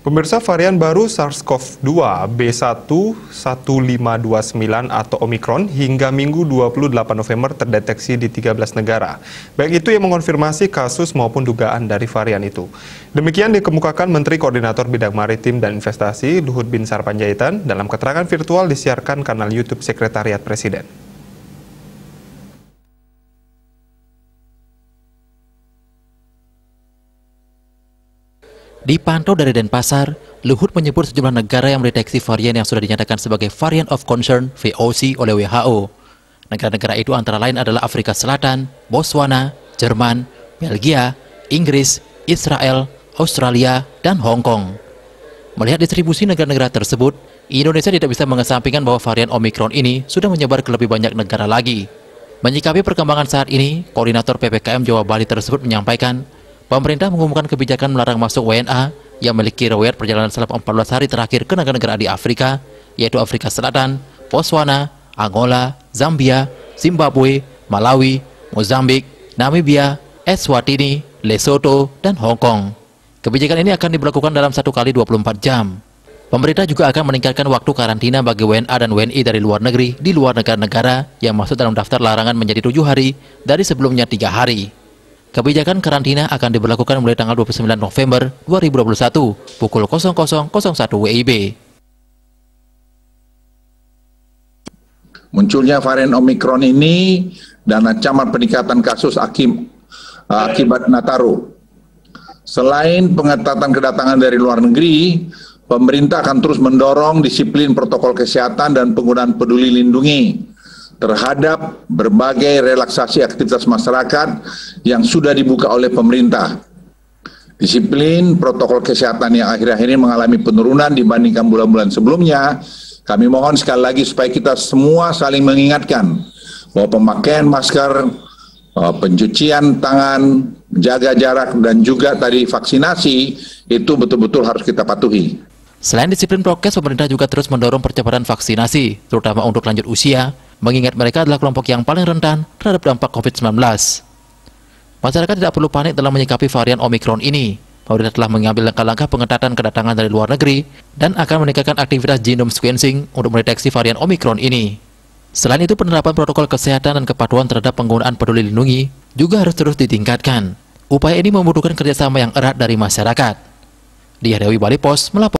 Pemirsa, varian baru SARS-CoV-2 B11529 atau Omicron hingga Minggu 28 November terdeteksi di 13 negara. Baik itu yang mengonfirmasi kasus maupun dugaan dari varian itu. Demikian dikemukakan Menteri Koordinator Bidang Maritim dan Investasi Luhut Binsar Panjaitan dalam keterangan virtual disiarkan kanal YouTube Sekretariat Presiden. Dipantau dari Denpasar, Luhut menyebut sejumlah negara yang mendeteksi varian yang sudah dinyatakan sebagai Variant of Concern (VOC) oleh WHO. Negara-negara itu antara lain adalah Afrika Selatan, Botswana, Jerman, Belgia, Inggris, Israel, Australia, dan Hong Kong. Melihat distribusi negara-negara tersebut, Indonesia tidak bisa mengesampingkan bahwa varian Omicron ini sudah menyebar ke lebih banyak negara lagi. Menyikapi perkembangan saat ini, Koordinator PPKM Jawa Bali tersebut menyampaikan, pemerintah mengumumkan kebijakan melarang masuk WNA yang memiliki riwayat perjalanan selama 14 hari terakhir ke negara-negara di Afrika, yaitu Afrika Selatan, Botswana, Angola, Zambia, Zimbabwe, Malawi, Mozambik, Namibia, Eswatini, Lesotho, dan Hong Kong. Kebijakan ini akan diberlakukan dalam 1 kali 24 jam. Pemerintah juga akan meningkatkan waktu karantina bagi WNA dan WNI dari luar negeri di luar negara-negara yang masuk dalam daftar larangan menjadi 7 hari dari sebelumnya 3 hari. Kebijakan karantina akan diberlakukan mulai tanggal 29 November 2021 pukul 00.01 WIB. Munculnya varian Omicron ini dan ancaman peningkatan kasus akibat Nataru. Selain pengetatan kedatangan dari luar negeri, pemerintah akan terus mendorong disiplin protokol kesehatan dan penggunaan peduli lindungi terhadap berbagai relaksasi aktivitas masyarakat yang sudah dibuka oleh pemerintah. Disiplin protokol kesehatan yang akhir-akhir ini mengalami penurunan dibandingkan bulan-bulan sebelumnya. Kami mohon sekali lagi supaya kita semua saling mengingatkan bahwa pemakaian masker, pencucian tangan, jaga jarak, dan juga tadi vaksinasi itu betul-betul harus kita patuhi. Selain disiplin prokes, pemerintah juga terus mendorong percepatan vaksinasi, terutama untuk lanjut usia, mengingat mereka adalah kelompok yang paling rentan terhadap dampak COVID-19. Masyarakat tidak perlu panik dalam menyikapi varian Omicron ini. Pemerintah telah mengambil langkah-langkah pengetatan kedatangan dari luar negeri dan akan meningkatkan aktivitas genome sequencing untuk mendeteksi varian Omicron ini. Selain itu, penerapan protokol kesehatan dan kepatuhan terhadap penggunaan peduli lindungi juga harus terus ditingkatkan. Upaya ini membutuhkan kerjasama yang erat dari masyarakat. Di Dewi Bali Pos melapor.